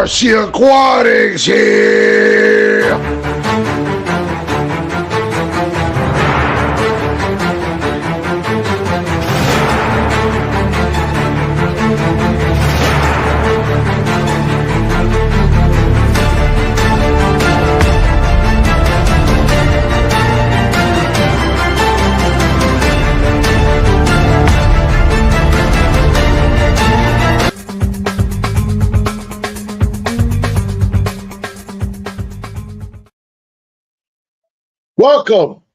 Garcia Aquatics here.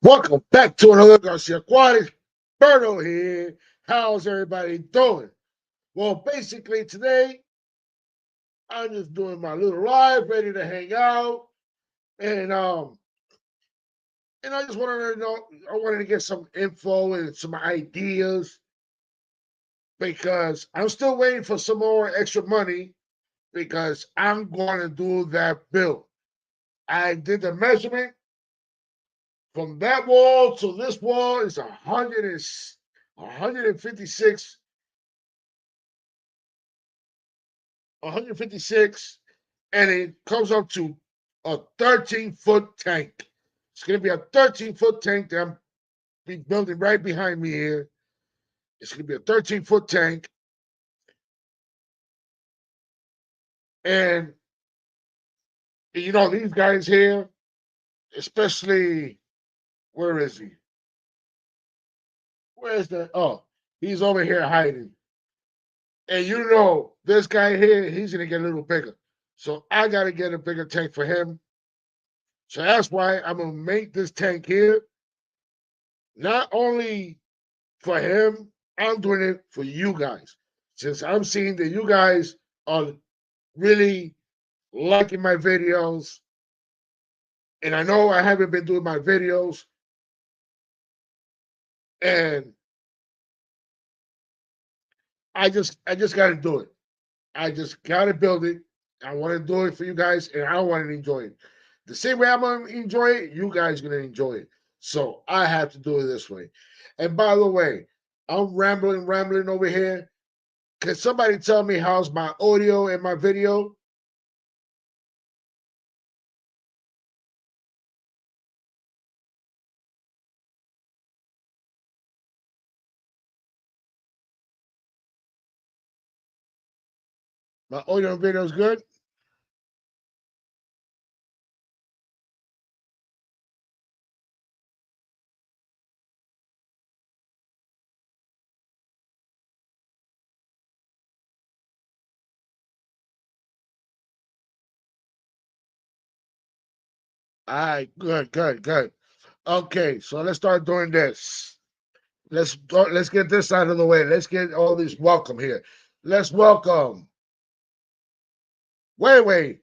Welcome back to another Garcia Aquatics. Berto here. How's everybody doing? Well, basically today, I'm just doing my little live, ready to hang out. And I just wanted to know, I wanted to get some info and some ideas because I'm still waiting for some more extra money because I'm going to do that build. I did the measurement. From that wall to this wall is 156, 156, and it comes up to a 13-foot tank. It's going to be a 13-foot tank that I'm building right behind me here. It's going to be a 13-foot tank. And, you know, these guys here, especially, where is he? Where's the, oh, he's over here hiding. And you know, this guy here, he's going to get a little bigger. So I got to get a bigger tank for him. So that's why I'm going to make this tank here. Not only for him, I'm doing it for you guys. Since I'm seeing that you guys are really liking my videos. And I know I haven't been doing my videos. And I just got to do it. I just got to build it. I want to do it for you guys, and I want to enjoy it. The same way I'm going to enjoy it, you guys are going to enjoy it. So I have to do it this way. And by the way, I'm rambling over here. Can somebody tell me how's my audio and my video? My audio and video is good? All right, good. Okay, so let's start doing this. Let's get this out of the way. Let's get all these welcome here. Let's welcome Way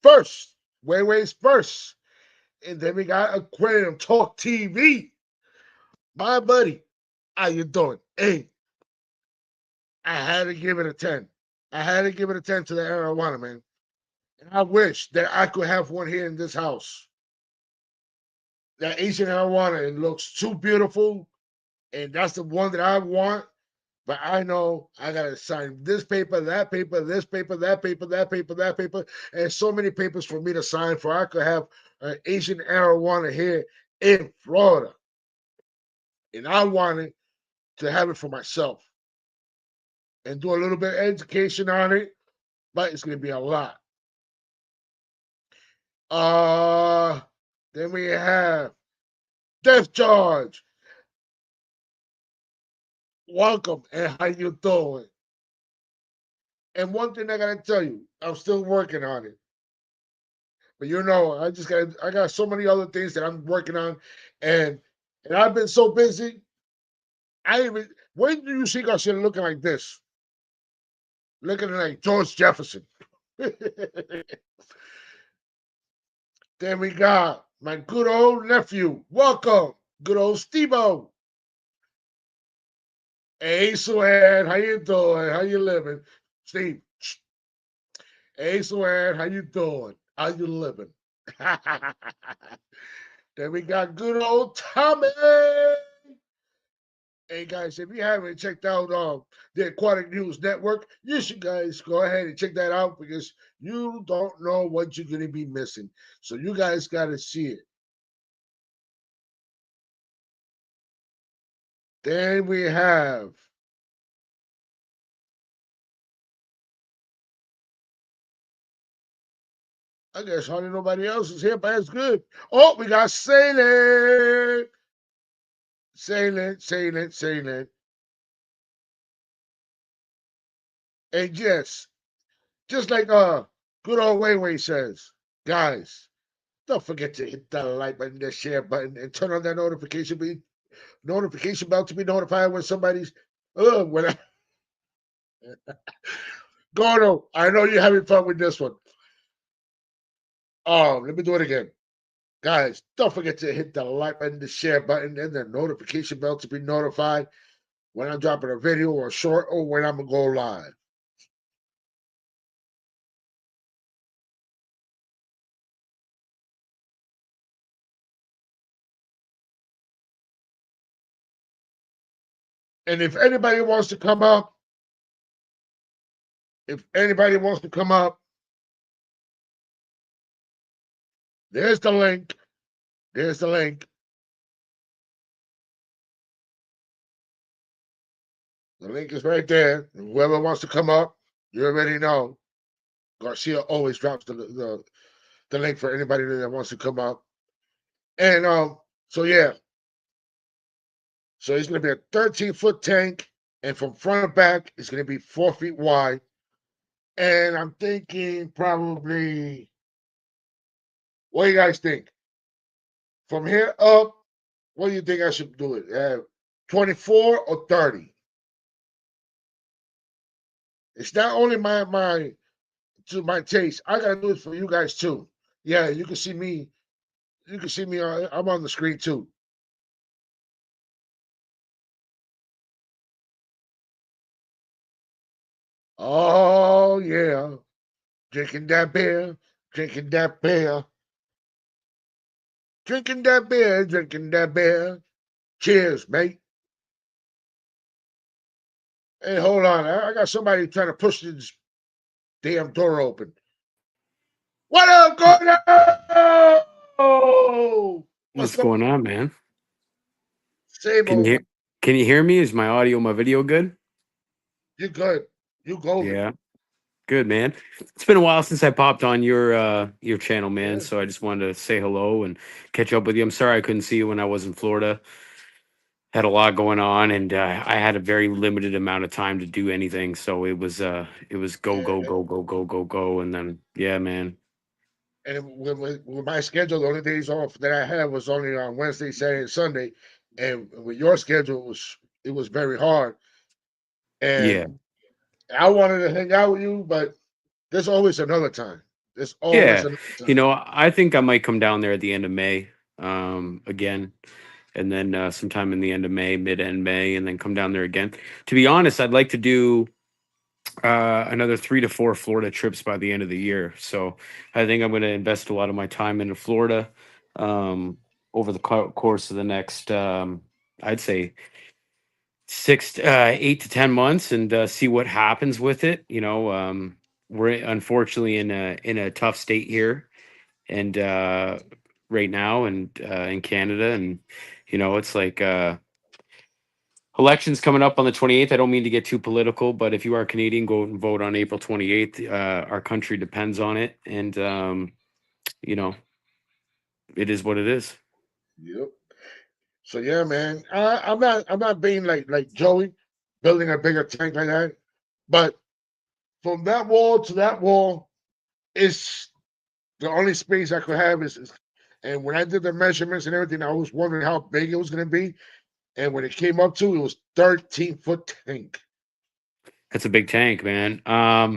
first. Way's first. And then we got Aquarium Talk TV. My buddy, how you doing? Hey, I had to give it a 10. I had to give it a 10 to the arowana, man. And I wish that I could have one here in this house. That Asian arowana, it looks too beautiful. And that's the one that I want. But I know I got to sign this paper, that paper, this paper, that paper, that paper, that paper, and so many papers for me to sign for I could have an Asian arowana here in Florida. And I wanted to have it for myself and do a little bit of education on it, but it's going to be a lot. Then we have Death Charge. Welcome, and how you doing? And one thing I gotta tell you, I'm still working on it. But you know, I got so many other things that I'm working on, and I've been so busy. When do you see Garcia looking like this? Looking like George Jefferson. Then we got my good old nephew. Welcome, good old Steve-O. Hey, Swan, how you doing? How you living? Steve. Hey, Swan, how you doing? How you living? Then we got good old Tommy. Hey guys, if you haven't checked out the Aquatic News Network, you should guys go ahead and check that out because you don't know what you're gonna be missing. So you guys gotta see it. Then we have I guess hardly nobody else is here, but that's good. Oh, we got Sailing. Sailing. And yes, just like good old Way says, guys, don't forget to hit that like button, the share button, and turn on that notification bell to be notified when somebody's when I Gordo, I know you're having fun with this one. Oh, let me do it again. Guys, don't forget to hit the like button, the share button, and the notification bell to be notified when I'm dropping a video or a short or when I'm gonna go live. And if anybody wants to come up, if anybody wants to come up, there's the link. There's the link. The link is right there. Whoever wants to come up, you already know. Garcia always drops the link for anybody that wants to come up. And so yeah, so it's gonna be a 13-foot tank, and from front to back, it's gonna be 4 feet wide. And I'm thinking probably, what do you guys think? From here up, what do you think I should do it? 24 or 30? It's not only my taste. I gotta do it for you guys too. Yeah, you can see me. You can see me. I'm on the screen too. Oh yeah, drinking that beer, drinking that beer, drinking that beer, drinking that beer. Cheers, mate. Hey, hold on. I got somebody trying to push this damn door open. What up, Gordon? Oh, what's What's going going on? on, man? Same Can you old man. hear, can you hear me? Is my audio, my video good? You good? You golden? Yeah, good, man. It's been a while since I popped on your channel, man. Yeah, So I just wanted to say hello and catch up with you. I'm sorry I couldn't see you when I was in Florida. Had a lot going on, and I had a very limited amount of time to do anything. So it was go yeah. go go go go go go, and then yeah, man. And with my schedule, the only days off that I had was only on Wednesday, Saturday, and Sunday. And with your schedule, it was very hard. Yeah, And I wanted to hang out with you, but there's always another time. There's always yeah. another time. I think I might come down there at the end of May, again, and then sometime in the end of May, mid end May, and then come down there again. To be honest, I'd like to do another 3 to 4 Florida trips by the end of the year. So I think I'm going to invest a lot of my time into Florida um, over the course of the next, I'd say, 8 to 10 months, and see what happens with it. We're unfortunately in a tough state here, and right now, and in Canada, and it's like. Elections coming up on the 28th. I don't mean to get too political, but if you are Canadian, go and vote on April 28th. Our country depends on it. And, you know, it is what it is. Yep. So yeah, man. I'm not being like Joey, building a bigger tank like that. But from that wall to that wall is the only space I could have is and when I did the measurements and everything, I was wondering how big it was gonna be. And when it came up to, it was 13-foot tank. That's a big tank, man. Are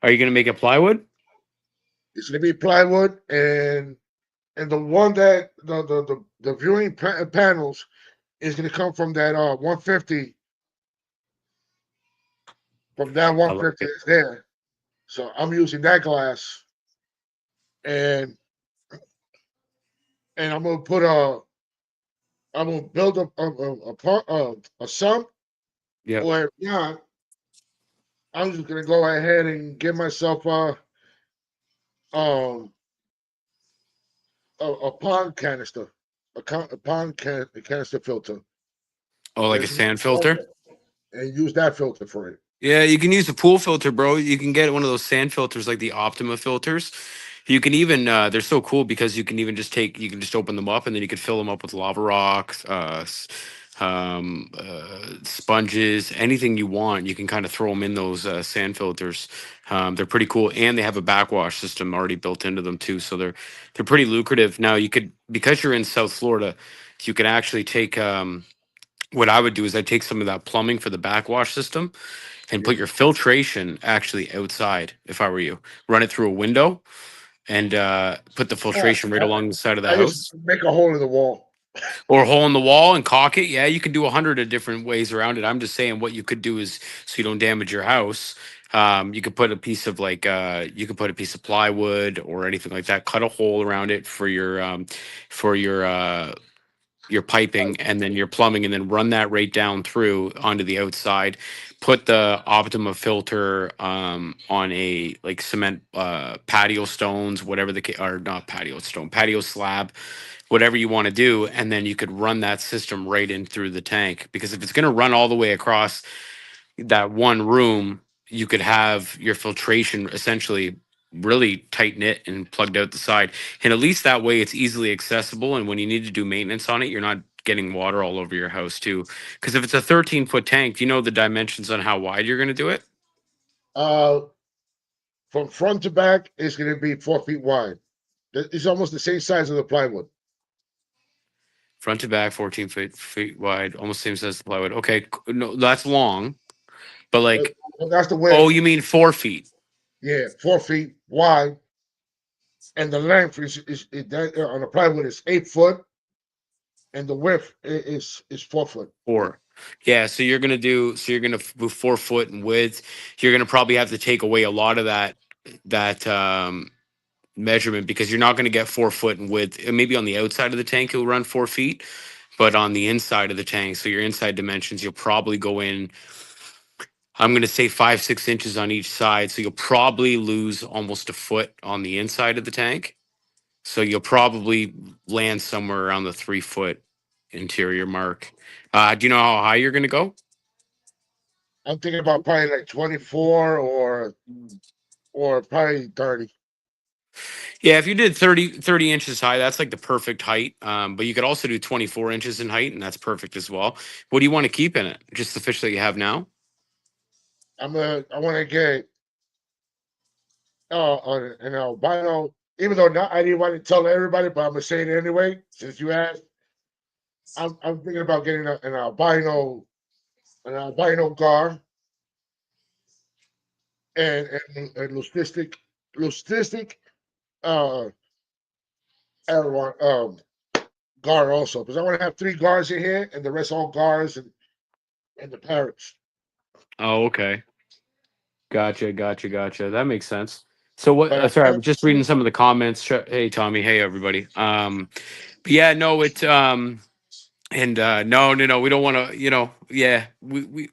you going to make it plywood? It's gonna be plywood and the one that the viewing panels is gonna come from that 150 from that I like 150 it. that's there. So I'm using that glass and I'm gonna put I'm gonna build a sump, Yep. or if not, I'm just gonna go ahead and get myself um a pond canister, a a canister filter. Oh, like a There's sand filter. and use that filter for it. Yeah, you can use a pool filter, bro. You can get one of those sand filters like the Optima filters. You can even they're so cool because you can even just take you can just open them up and then you can fill them up with lava rocks, sponges, anything you want. You can kind of throw them in those sand filters. They're pretty cool, and they have a backwash system already built into them too. So they're pretty lucrative. Now you could because you're in South Florida, you could actually take what I would do is I'd take some of that plumbing for the backwash system and Yeah. put your filtration actually outside if I were you. Run it through a window and put the Yeah, filtration right along the side of the I just house make a hole in the wall. or a hole in the wall and caulk it. Yeah, you can do 100 of different ways around it. I'm just saying what you could do is so you don't damage your house. You could put a piece of you could put a piece of plywood or anything like that. Cut a hole around it for your piping and then your plumbing and then run that right down through onto the outside. Put the Optima filter on a like cement patio stones, whatever or not patio stone, patio slab, whatever you want to do, and then you could run that system right in through the tank. Because if it's going to run all the way across that one room, you could have your filtration essentially really tight knit and plugged out the side. And at least that way it's easily accessible. And when you need to do maintenance on it, you're not getting water all over your house too. Because if it's a 13-foot tank, do you know the dimensions on how wide you're going to do it? Uh, from front to back, it's gonna be 4 feet wide. It's almost the same size of the plywood. Front to back, 14 feet wide, almost same size as the plywood. Okay, no, that's long. But Uh, like, That's the oh, width. you mean 4 feet? Yeah, 4 feet wide, and the length on the plywood is 8 foot, and the width is 4 foot. Four. Yeah, so you're gonna move 4 foot in width. You're gonna probably have to take away a lot of that measurement because you're not gonna get 4 foot in width. Maybe on the outside of the tank it'll run 4 feet, but on the inside of the tank, so your inside dimensions, you'll probably go in. I'm gonna say 5, 6 inches on each side, so you'll probably lose almost a foot on the inside of the tank. So you'll probably land somewhere around the 3 foot interior mark. Do you know how high you're gonna go? I'm thinking about probably like 24 or probably 30. Yeah, if you did 30 inches high, that's like the perfect height. But you could also do 24 inches in height, and that's perfect as well. What do you want to keep in it? Just the fish that you have now? I want to get an albino, even though not I didn't want to tell everybody, but I'm gonna say it anyway since you asked. I'm thinking about getting an albino gar and logistic uh Aaron, gar also because I want to have three gars in here and the rest all gars and the parrots. Oh, okay. Gotcha. That makes sense. So what? But I Sorry, I have was just reading some of the comments. Hey, Tommy. Hey, everybody. But yeah, no, it. And no, we don't want to. Yeah, we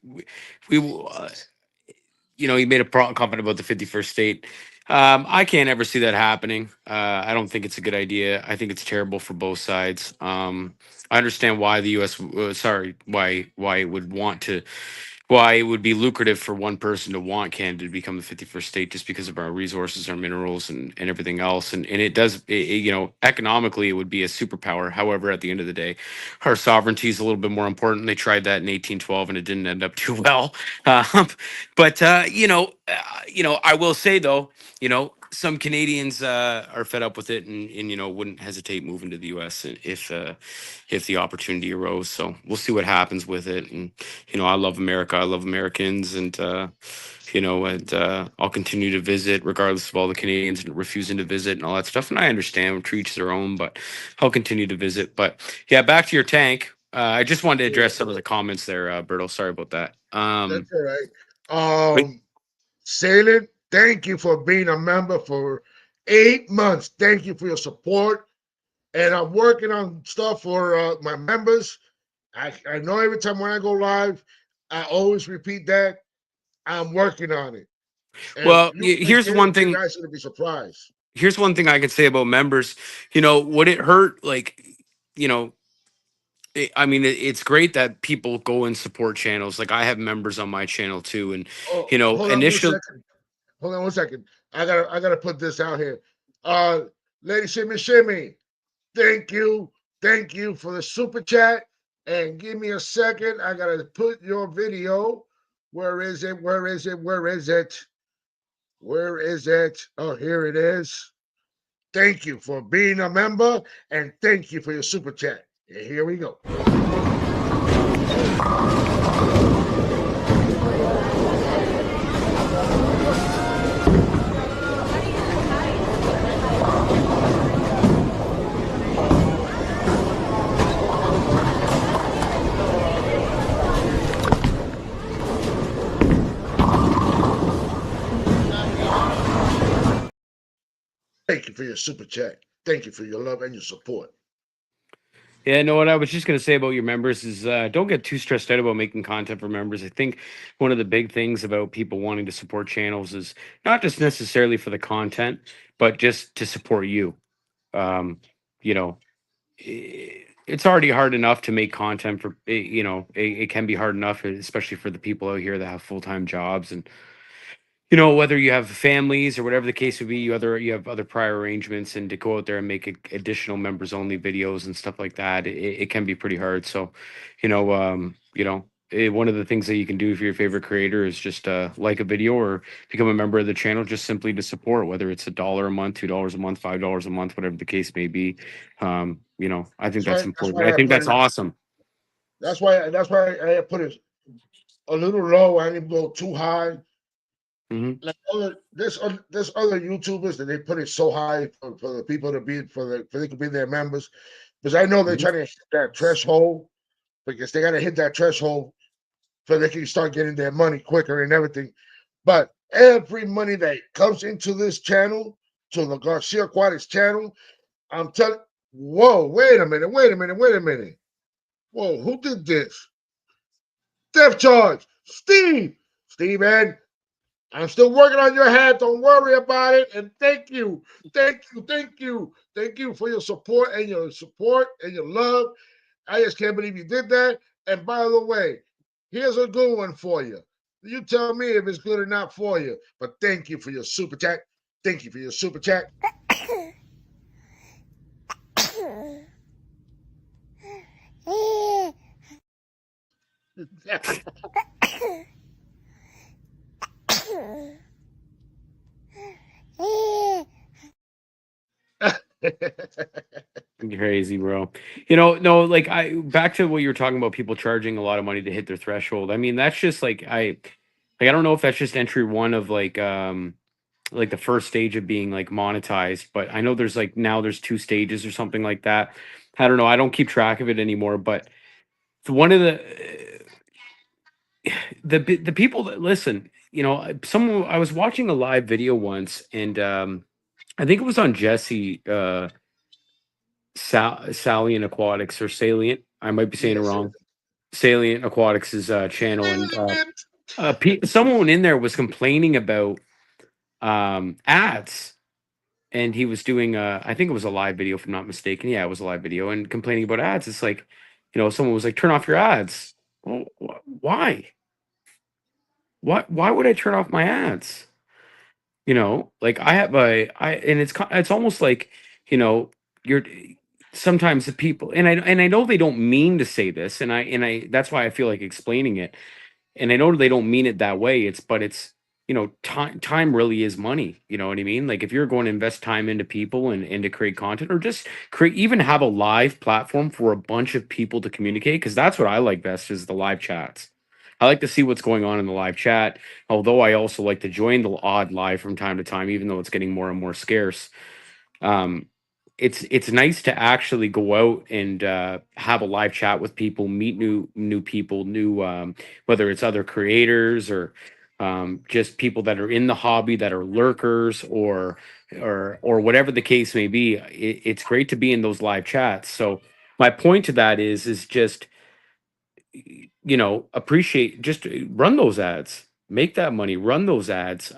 he made a comment about the 51st state. I can't ever see that happening. I don't think it's a good idea. I think it's terrible for both sides. I understand why the U.S. Sorry, why it would want to why it would be lucrative for one person to want Canada to become the 51st state just because of our resources, our minerals, and everything else. And it does, economically, it would be a superpower. However, at the end of the day, our sovereignty is a little bit more important. They tried that in 1812 and it didn't end up too well. But, I will say, though, some Canadians are fed up with it and wouldn't hesitate moving to the U.S. If the opportunity arose. So we'll see what happens with it. And I love America. I love Americans, and I'll continue to visit regardless of all the Canadians refusing to visit and all that stuff. And I understand to each their own, but I'll continue to visit. But yeah, back to your tank. I just wanted to address some of the comments there, Berto. Sorry about that. That's all right. But Salem, thank you for being a member for 8 months. Thank you for your support. and I'm working on stuff for my members. I know every time when I go live, I always repeat that I'm working on it, and Well, you guys here's get it. one You thing. guys are gonna be surprised. Here's one thing I could say about members. Would it hurt? Like, you know, I mean, it's great that people go and support channels. Like, I have members on my channel too, and Oh, hold on one initial. second. Hold on one second. I gotta put this out here. Uh, Lady Shimmy Shimmy, thank you, thank you for the super chat. And give me a second. I gotta put your video. Where is it? Where is it? Where is it? Where is it? Oh, here it is. Thank you for being a member, and thank you for your super chat. And here we go. Thank you for your super chat. Thank you for your love and your support. Yeah, no, what I was just going to say about your members is don't get too stressed out about making content for members. I think one of the big things about people wanting to support channels is not just necessarily for the content, but just to support you. Um, you know, it's already hard enough to make content for, it can be hard enough, especially for the people out here that have full-time jobs and whether you have families or whatever the case would be, you have other prior arrangements, and to go out there and make additional members only videos and stuff like that, it can be pretty hard. So, one of the things that you can do for your favorite creator is just like a video or become a member of the channel, just simply to support, whether it's $1 a month, $2 a month, $5 a month, whatever the case may be. I think That's that's why. That's important. why I I think put that's it. awesome. That's why. That's why I put it a little low. I didn't go too high. Hmm. Like there's other YouTubers that they put it so high for the people to be for they could be their members, because I know they're Hmm. trying to hit that threshold, because they got to hit that threshold so they can start getting their money quicker and everything. But every money that comes into this channel, to the Garcia Aquatics channel, I'm telling. Whoa! Wait a minute! Wait a minute! Wait a minute! Whoa! Who did this? Death charge, Steve. Steve, man, I'm still working on your head. Don't worry about it. And thank you, thank you, thank you, thank you for your support and your love. I just can't believe you did that. And by the way, here's a good one for you. You tell me if it's good or not for you. But thank you for your super chat. Thank you for your super chat. Crazy, bro. No, like I back to what you were talking about, people charging a lot of money to hit their threshold. I mean, that's just I don't know if that's just entry one of like the first stage of being like monetized, but I know there's like now there's two stages or something like that. I don't know. I don't keep track of it anymore, but one of the people that listen, someone I was watching a live video once, and I think it was on Jesse Salient Aquatics or Salient. I might be saying it Yes, wrong. Salient Aquatics' channel, and element. someone in there was complaining about ads, and he was doing I think it was a live video, if I'm not mistaken. Yeah, it was a live video, and complaining about ads. It's like, someone was like, "Turn off your ads." Well, why? Why would I turn off my ads? Like I have and it's almost like, you know, you're sometimes the people, and I know they don't mean to say this, and I that's why I feel like explaining it. And I know they don't mean it that way. But it's time really is money. You know what I mean? Like if you're going to invest time into people and to create content, or just create, even have a live platform for a bunch of people to communicate, because that's what I like best, is the live chats. I like to see what's going on in the live chat, although I also like to join the odd live from time to time, even though it's getting more and more scarce. um it's nice to actually go out and have a live chat with people, meet new people, new whether it's other creators or just people that are in the hobby that are lurkers or whatever the case may be. It's great to be in those live chats. So my point to that is just appreciate, just run those ads, make that money, run those ads.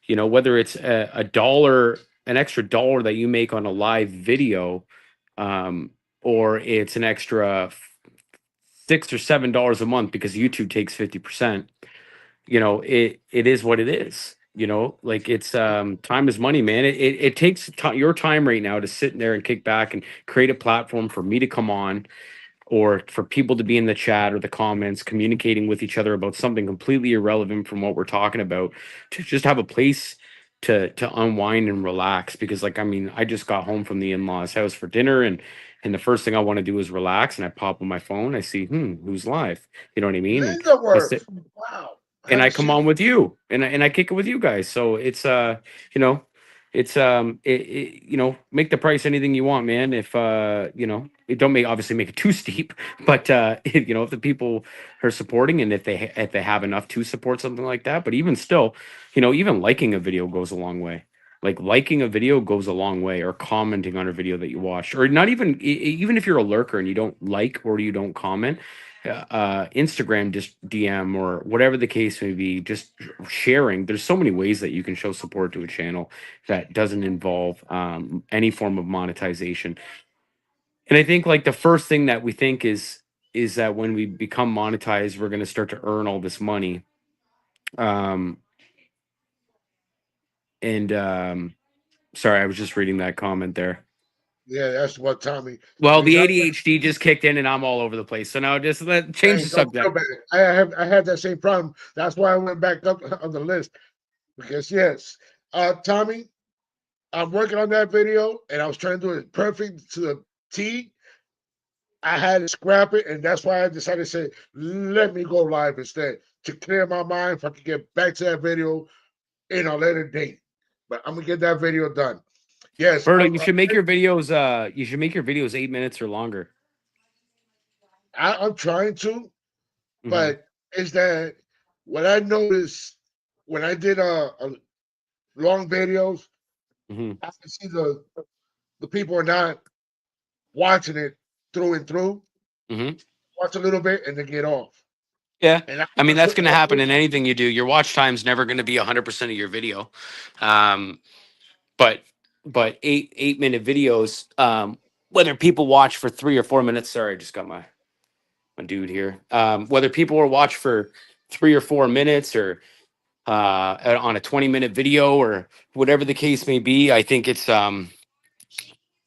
Whether it's a dollar, an extra dollar that you make on a live video, um, or it's an extra $6 or $7 a month because YouTube takes 50%. It is what it is. Like it's time is money, man. It takes your time right now to sit in there and kick back and create a platform for me to come on, or for people to be in the chat or the comments communicating with each other about something completely irrelevant from what we're talking about, to just have a place to unwind and relax. Because, like, I mean, I just got home from the in-laws house for dinner, and the first thing I want to do is relax, and I pop on my phone, I see who's live, you know what I mean, and I Lindenworth. sit Wow. I and I haven't come seen. on with you, and I kick it with you guys. So it's you know, make the price anything you want, man. If it don't make, obviously make it too steep, but if the people are supporting, and if they have enough to support something like that. But even still, even liking a video goes a long way. Like, liking a video goes a long way, or commenting on a video that you watched, or not even even if you're a lurker and you don't like or you don't comment, Instagram, just DM or whatever the case may be, just sharing. There's so many ways that you can show support to a channel that doesn't involve any form of monetization. And I think, like, the first thing that we think is that when we become monetized, we're going to start to earn all this money. Um, and Sorry, I was just reading that comment there. Yeah, that's what Tommy. Well, So you the got. ADHD just kicked in, and I'm all over the place. So now just change Hey, the don't feel subject. bad. I had that same problem. That's why I went back up on the list because yes, Tommy, I'm working on that video and I was trying to do it perfect to the T. I had to scrap it, and that's why I decided to say, let me go live instead to clear my mind if I could get back to that video in a later date. But I'm gonna get that video done. Yes, Berto, you should make your videos 8 minutes or longer. I'm trying to, Hmm. but is that what I noticed when I did a long videos? Hmm. I can see the people are not watching it through and through. Hmm. Watch a little bit and then get off. Yeah. And I, I mean, I that's feel going to happen in anything you do. Your watch time's never going to be 100% of your video. Um, but but 8 minute videos, whether people watch for 3 or 4 minutes. Sorry, I just got my dude here. Whether people will watch for 3 or 4 minutes, or on a 20-minute video, or whatever the case may be, I think it's fun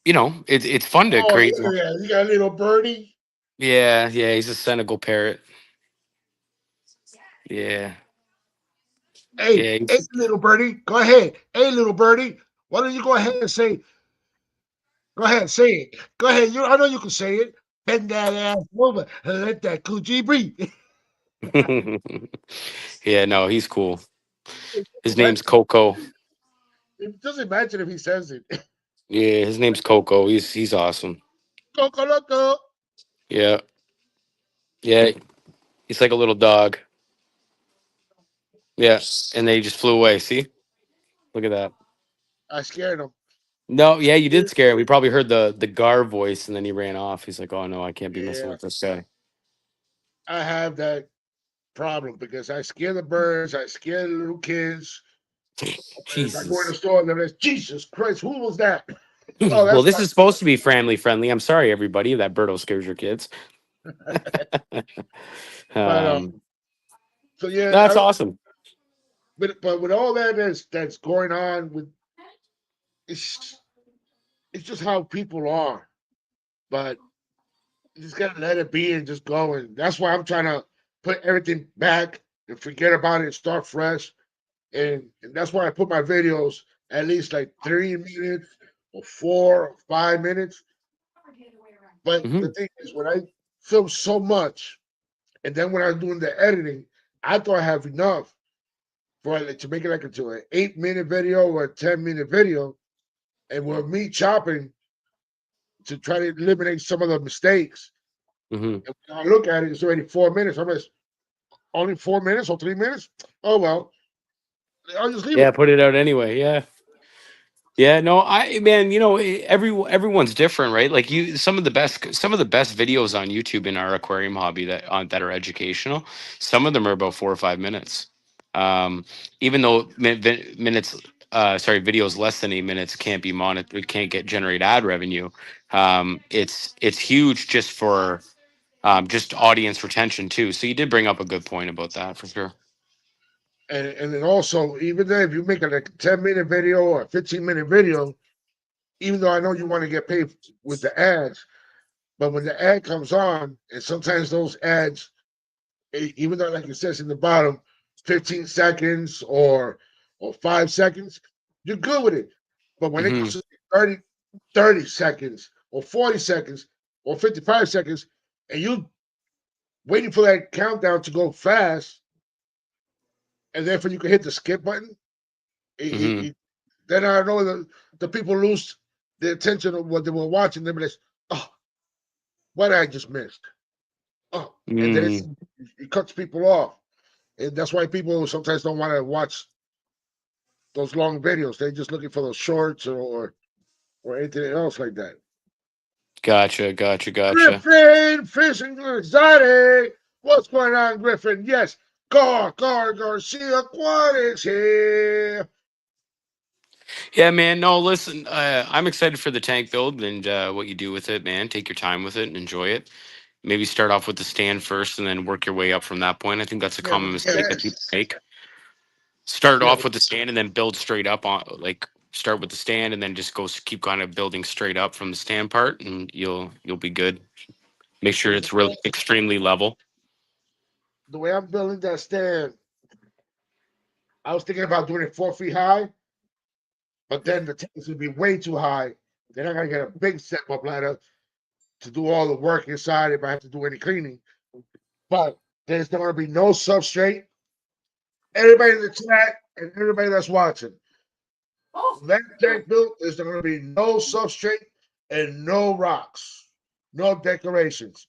to oh, create. look at that. You got a little birdie. Yeah, yeah, he's a Senegal parrot. Yeah, Hey, yeah. hey, little birdie, go ahead. Hey, little birdie, why don't you go ahead and say, go ahead, say it. Go ahead. I know you can say it. Bend that ass over and let that coochie breathe. Yeah, no, he's cool. His name's Imagine, Coco. just imagine if he says it. Yeah, his name's Coco. He's awesome. Coco Loco. Yeah, yeah. He's like a little dog. Yeah, and they just flew away. See, look at that. I scared him. No, yeah, you did scare him. We probably heard the Gar voice, and then he ran off. He's like, "Oh no, I can't be messing Yeah, with this guy." I have that problem because I scare the birds. I scare the little kids. If I go in the Jesus. store, they're like, Jesus Christ, who was that? Oh, Well, that's this is supposed to be family friendly. I'm sorry, everybody, that Birdo scares your kids. but um, so yeah, that's awesome. but with all that's going on with it's it's just how people are. But you just gotta let it be and just go. And that's why I'm trying to put everything back and forget about it and start fresh. And that's why I put my videos at least like 3 minutes or 4 or 5 minutes. But the Hmm. thing is, when I film so much, and then when I'm doing the editing, I thought I have enough for it to make it like into an 8 minute video or a 10 minute video. And with me chopping to try to eliminate some of the mistakes, Hmm. and when I look at it, it's already 4 minutes. I'm just only 4 minutes or 3 minutes. Oh well, I'll just leave Yeah, it. put it out anyway. Yeah. Yeah, no, I man, everyone's different, right? Like some of the best videos on YouTube in our aquarium hobby that are educational. Some of them are about 4 or 5 minutes. Um, Even though minutes, sorry, videos less than 8 minutes can't be monitored, can't get generate ad revenue. It's huge just for just audience retention too. So you did bring up a good point about that for sure. And then also, even then, if you make a 10-minute video or a 15-minute video, even though I know you want to get paid with the ads, but when the ad comes on, and sometimes those ads, even though like it says in the bottom, 15 seconds or 5 seconds, you're good with it. But when it Hmm. goes to 30 seconds or 40 seconds or 55 seconds, and you waiting for that countdown to go fast, and therefore you can hit the skip button, Hmm. then I know the people lose the attention of what they were watching. They be like, oh, what I just missed. Oh, and then Mm, it cuts people off. And that's why people sometimes don't want to watch those long videos. They're just looking for those shorts or anything else like that. gotcha, gotcha, gotcha. Griffin, fishing exotic. What's going on, Griffin? Yes, Garcia Aquatics here. Yeah, man. No, listen, I'm excited for the tank build and what you do with it, man. Take your time with it and enjoy it. Maybe start off with the stand first and then work your way up from that point. I think that's a Yeah, common but yeah, mistake that people make. Start yeah, off with the stand and then build straight up on, like, start with the stand and then just keep kind of building straight up from the stand part, and you'll be good. Make sure because it's really extremely level. the way I'm building that stand, I was thinking about doing it 4 feet high, but then the tanks would be way too high. Then I gotta get a big step up ladder to do all the work inside if I have to do any cleaning. But there's not gonna be no substrate. Everybody in the chat and everybody that's watching, that tank built, there's gonna be no substrate and no rocks, no decorations.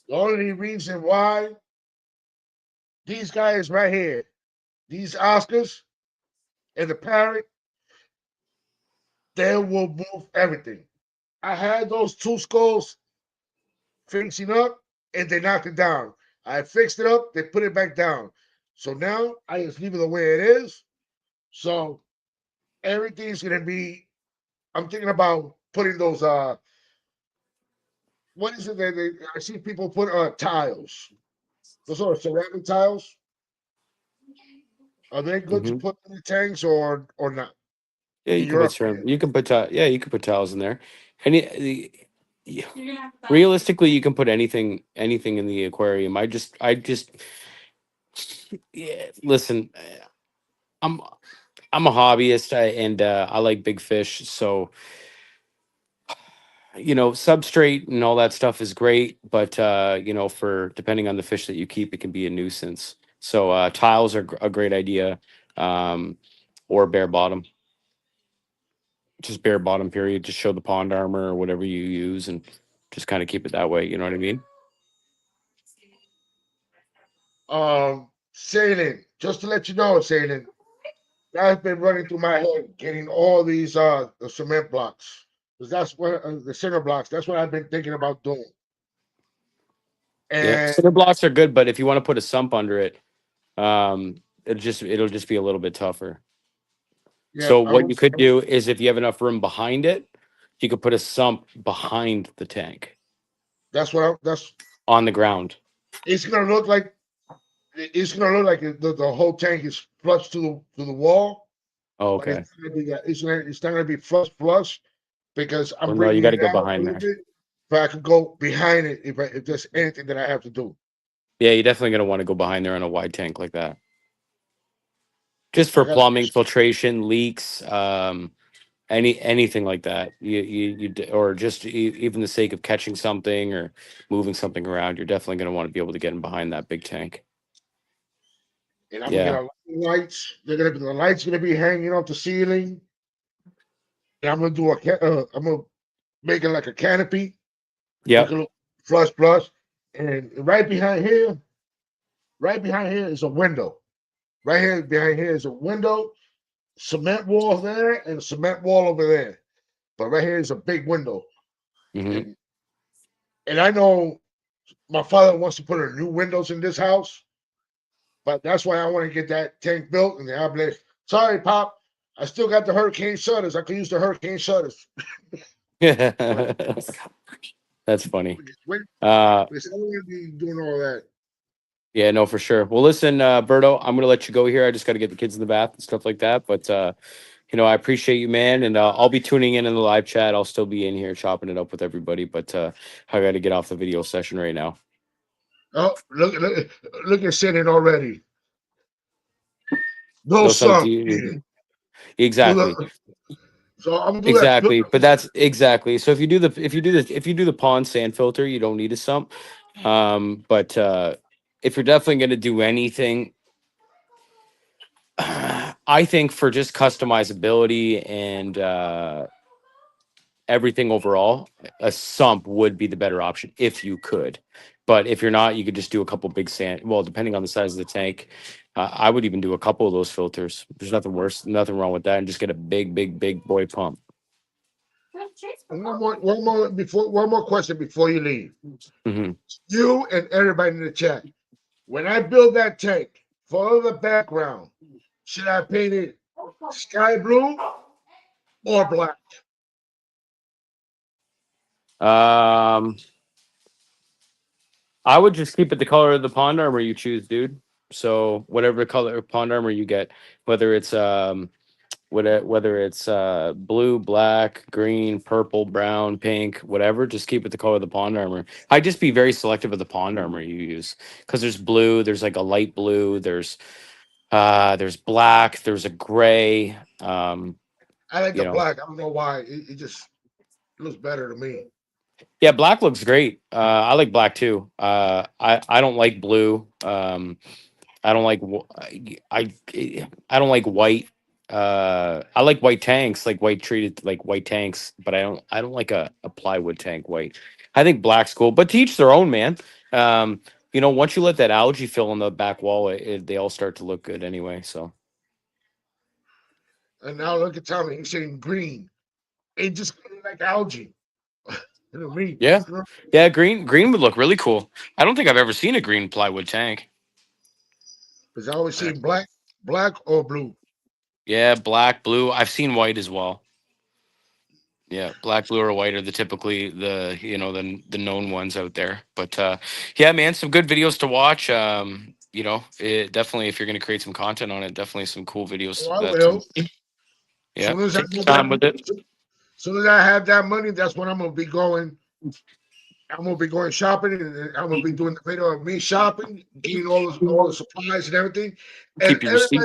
The only reason why these guys right here, these Oscars and the parrot, they will move everything. I had those two skulls facing up and they knocked it down. I fixed it up, they put it back down. So now I just leave it the way it is. So everything's gonna be. I'm thinking about putting those. What is it that I see people put tiles? Those are ceramic tiles. Are they good to Hmm. put in the tanks or not? Yeah, In you can your put opinion, yeah, you can put towels in there. Any yeah, realistically, you can put anything in the aquarium. I just yeah, listen, I'm I'm a hobbyist, and I like big fish, so substrate and all that stuff is great, but for depending on the fish that you keep, it can be a nuisance. So tiles are a great idea, um, or bare bottom, just bare bottom period. Just show the pond armor or whatever you use, and just kind of keep it that way. You know what I mean? sailing. Just to let you know, sailing. That's been running through my head, getting all these the cement blocks because that's what the center blocks. That's what I've been thinking about doing. Yeah, And cinder blocks are good, but if you want to put a sump under it, it'll just be a little bit tougher. yeah, So what you could do is, if you have enough room behind it, you could put a sump behind the tank that's. on the ground. It's gonna look like the whole tank is flush to the wall, Oh, but it's okay. not gonna be that. It's not gonna be flush because I'm Well, no, you bringing got it to go out a behind little there. bit, but I could go behind it if there's anything that I have to do. Yeah, you're definitely going to want to go behind there on a wide tank like that, just I for got plumbing, filtration, leaks, anything like that. Or just even the sake of catching something or moving something around, you're definitely going to want to be able to get in behind that big tank. and I'm gonna get Yeah. a lot of lights. The lights gonna be hanging off the ceiling. And I'm gonna I'm gonna make it like a canopy, make Yep. it look flush, and right behind here, Right behind here is a window. Right here behind here is a window, cement wall there, and a cement wall over there. But right here is a big window. Hmm. And and I know my father wants to put a new windows in this house, but that's why I want to get that tank built. And I'll be like, sorry, Pop, I still got the hurricane shutters. I can use the hurricane shutters. But That's funny. wait, Uh, because I don't want to be doing all that. yeah, no, for sure. Well, listen, Berto, I'm gonna let you go here. I just got to get the kids in the bath and stuff like that. But I appreciate you, man, and I'll be tuning in the live chat. I'll still be in here chopping it up with everybody. But I got to get off the video session right now. Oh, look at sitting already. No No sun to sun. you. Do Exactly. the, so I'm gonna do that. Exactly, but that's exactly. So if you do the pond sand filter, you don't need a sump. But if you're definitely going to do anything, I think for just customizability and everything overall, a sump would be the better option if you could. But if you're not, you could just do a couple big sand. Well, depending on the size of the tank, I would even do a couple of those filters. There's nothing wrong with that, and just get a big, big, big boy pump. One more question before you leave. Hmm. You and everybody in the chat. When I build that tank, follow the background. Should I paint it sky blue or black? Um, I would just keep it the color of the pond armor you choose, dude. So whatever color pond armor you get, whether it's blue, black, green, purple, brown, pink, whatever, just keep it the color of the pond armor. I just be very selective of the pond armor you use because there's blue, there's like a light blue, there's black, there's a gray. I like You the know, black. I don't know why. It just looks better to me. yeah, black looks great. I like black too. I don't like blue. I don't like I don't like white. I like white tanks, like white treated like white tanks, but I don't like a plywood tank white. I think black's cool, but to each their own, man. Once you let that algae fill in the back wall, they all start to look good anyway. So And now look at Tommy. He's saying green. It just like algae. Me. yeah, yeah, green would look really cool. I don't think I've ever seen a green plywood tank. Because I always see black or blue. Yeah, black, blue. I've seen white as well. Yeah, black, blue, or white are the typically the known ones out there. But yeah, man, some good videos to watch. It definitely if you're gonna create some content on it, definitely some cool Oh, videos. I That's will. yeah, Soon as I take your have time that, with it. soon as I have that money, that's when I'm gonna be going. I'm gonna be going shopping, and I'm gonna be doing the video of me shopping, getting all the supplies and everything, and Keep your receipts.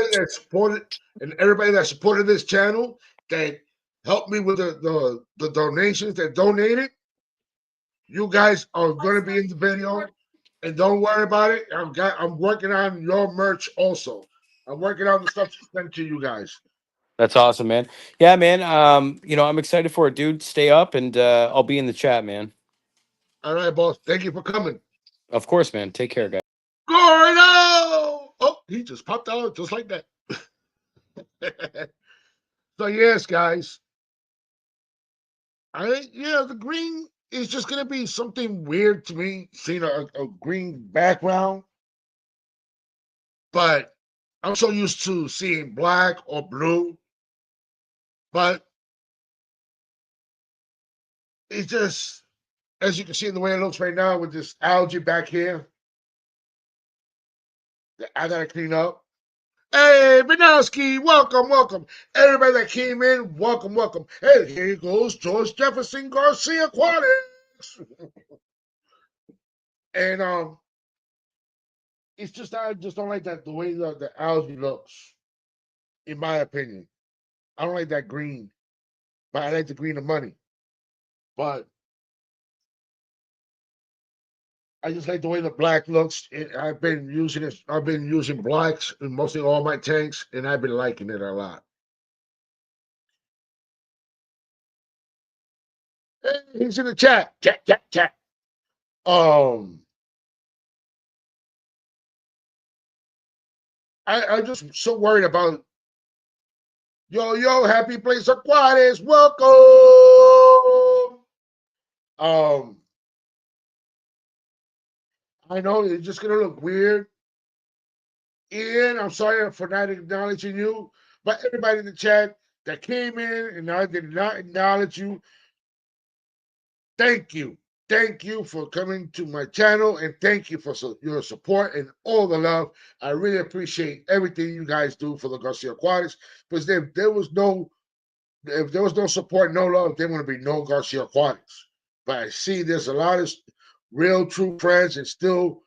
everybody that supported this channel that helped me with the donations that donated. You guys are gonna be in the video, and don't worry about it. I'm working on your merch also. I'm working on the stuff to send to you guys. That's awesome, man. Yeah, man. I'm excited for it, dude. Stay up, and I'll be in the chat, man. All right, boss. Thank you for coming. Of course, man. Take care, guys. Gordo! Oh, he just popped out just like that. So yes, guys. The green is just gonna be something weird to me, seeing a green background. But I'm so used to seeing black or blue. But it's just, as you can see the way it looks right now with this algae back here, that I gotta clean up. Hey, Banowski, welcome, welcome. Everybody that came in, welcome, welcome. Hey, here goes George Jefferson Garcia Aquatics. And it's just I just don't like that the way the algae looks, in my opinion. I don't like that green, but I like the green of money. But I just like the way the black looks. I've been using it. I've been using blacks in mostly all my tanks, and I've been liking it a lot. Hey, he's in the chat. Chat, chat, chat. Um, I'm just so worried about happy place Aquatics, welcome. Um, I know it's just gonna look weird. Ian, I'm sorry for not acknowledging you, but everybody in the chat that came in and I did not acknowledge you, thank you. Thank you for coming to my channel and thank you for your support and all the love. I really appreciate everything you guys do for the Garcia Aquatics because if there was no support, no love, there wouldn't be no Garcia Aquatics. But I see there's a lot of real, true friends and still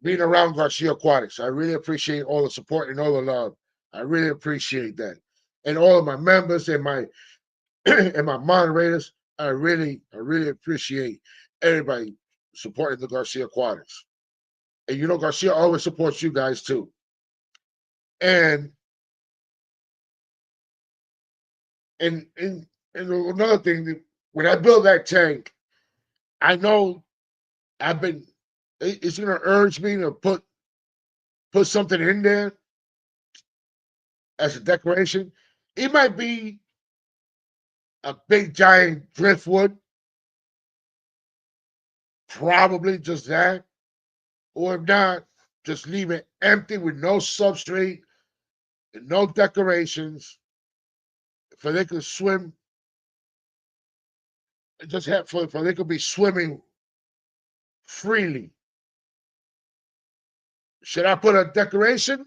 being around Garcia Aquatics. I really appreciate all the support and all the love. I really appreciate that. And all of my members and my and my moderators, I really appreciate everybody supporting the Garcia Aquatics. And you know, Garcia always supports you guys too. And and another thing, when I build that tank, I know I've been it's gonna urge me to put something in there as a decoration. It might be a big giant driftwood, probably just that. Or if not, just leave it empty with no substrate and no decorations. For they could swim, just have for they could be swimming freely. Should I put a decoration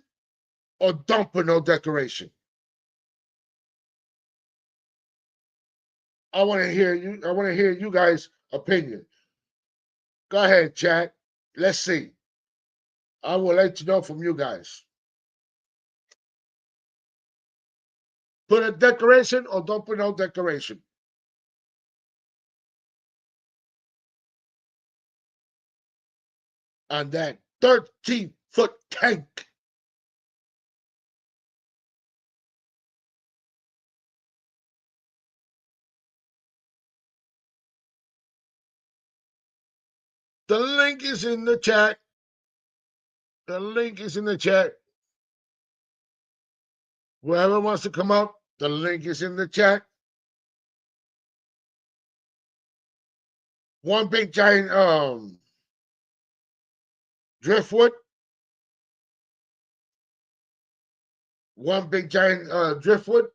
or don't put no decoration? I want to hear you. I want to hear you guys' opinion. Go ahead, chat. Let's see. I would like to know from you guys. Put a decoration or don't put no decoration. On that 13-foot tank. The link is in the chat. The link is in the chat. Whoever wants to come up, the link is in the chat. One big giant driftwood. One big giant driftwood.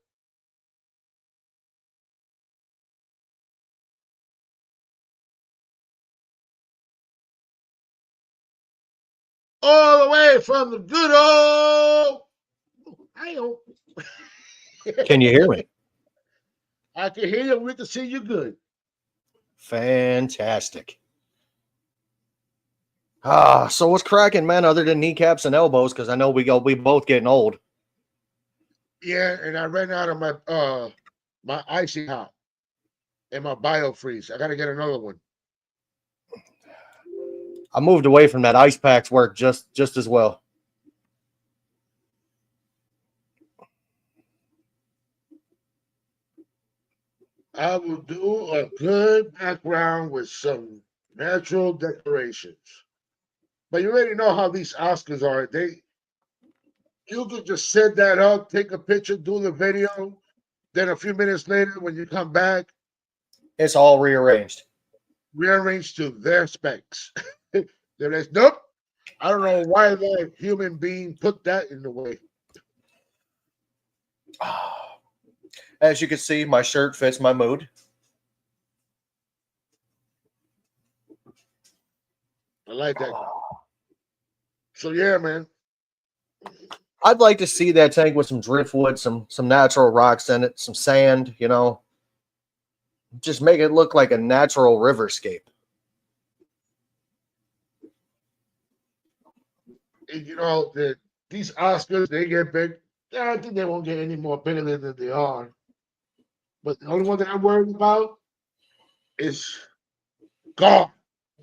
All the way from the good old Ohio. Can you hear me? I can hear you. We can see you good. Fantastic. So what's cracking, man, other than kneecaps and elbows? Because I know we both getting old. Yeah, and I ran out of my icy hot and my biofreeze. I gotta get another one. I moved away from that ice packs work just as well. I will do a good background with some natural decorations. But you already know how these Oscars are. You could just set that up, take a picture, do the video. Then a few minutes later, when you come back, It's all rearranged. rearrange to their specs. There's nope. I don't know why that human being put that in the way. As you can see, my shirt fits my mood. I like that. So yeah, man. I'd like to see that tank with some driftwood, some natural rocks in it, some sand, you know. Just make it look like a natural riverscape. And, you know, these Oscars, they get big. Yeah, I think they won't get any more bigger than they are. But the only one that I'm worried about is God,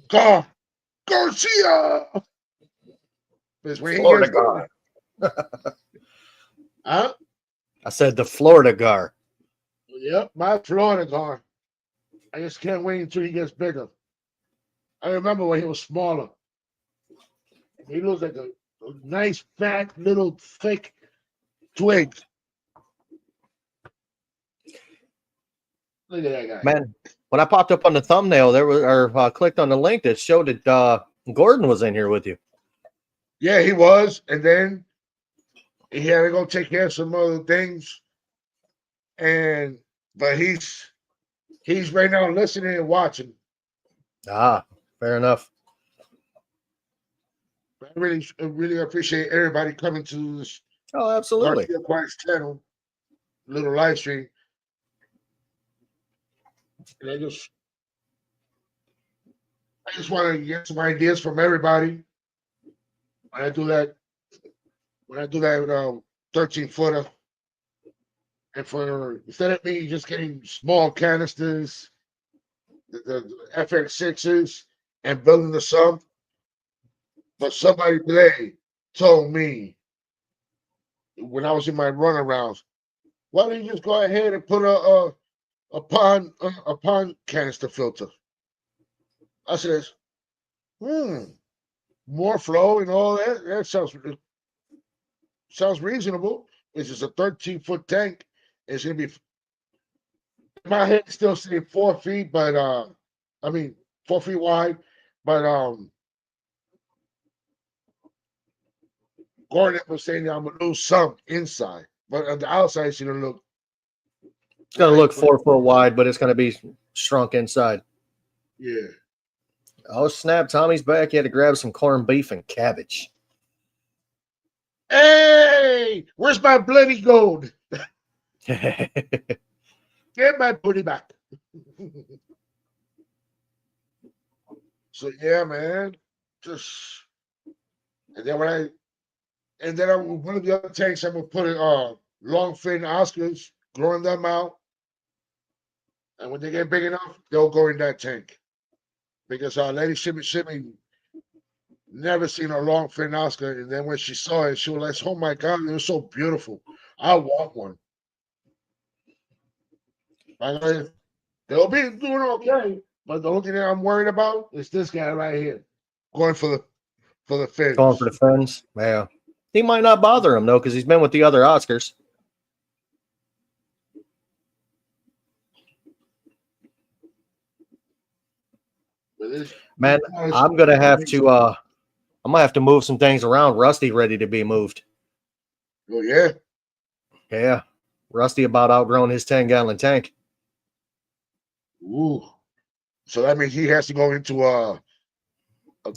Garcia. Because when he Florida gets Gar. huh? I said the Florida Gar. Yep, my Florida guard. I just can't wait until he gets bigger. I remember when he was smaller. He looks like a Nice, fat, little, thick twigs. Look at that guy. Man, when I popped up on the thumbnail, there was or clicked on the link that showed that Gordon was in here with you. Yeah, he was, and then he had to go take care of some other things. But he's right now listening and watching. Ah, fair enough. I really appreciate everybody coming to this Oh, absolutely. Garcia Quiet's channel, little live stream. And I just want to get some ideas from everybody. When I do that 13-footer, and for instead of me just getting small canisters, the FX6s, and building the sump, but somebody today told me when I was in my runarounds, why don't you just go ahead and put a pond canister filter? I said, more flow and all that. That sounds reasonable. It's just a 13-foot tank. It's gonna be my head still saying 4 feet, but I mean 4 feet wide, but Gordon was saying that I'm gonna lose some inside, but on the outside it's gonna look. It's going to look 4 foot wide, but it's going to be shrunk inside. Yeah. Oh, snap. Tommy's back. He had to grab some corned beef and cabbage. Hey, where's my bloody gold? Get my booty back. So yeah, man. Just and then one of the other tanks I'm gonna put in long fin Oscars, growing them out. And when they get big enough, they'll go in that tank. Because Lady Shimmy never seen a long fin Oscar, and then when she saw it, she was like, "Oh my god, it was so beautiful! I want one." They'll be doing okay, but the only thing that I'm worried about is this guy right here, going for the fins. Going for the fins? Yeah. He might not bother him, though, because he's been with the other Oscars. Man, I'm gonna have to move some things around. Rusty ready to be moved. Oh yeah? Yeah. Rusty about outgrown his 10-gallon tank. Ooh. So that means he has to go into a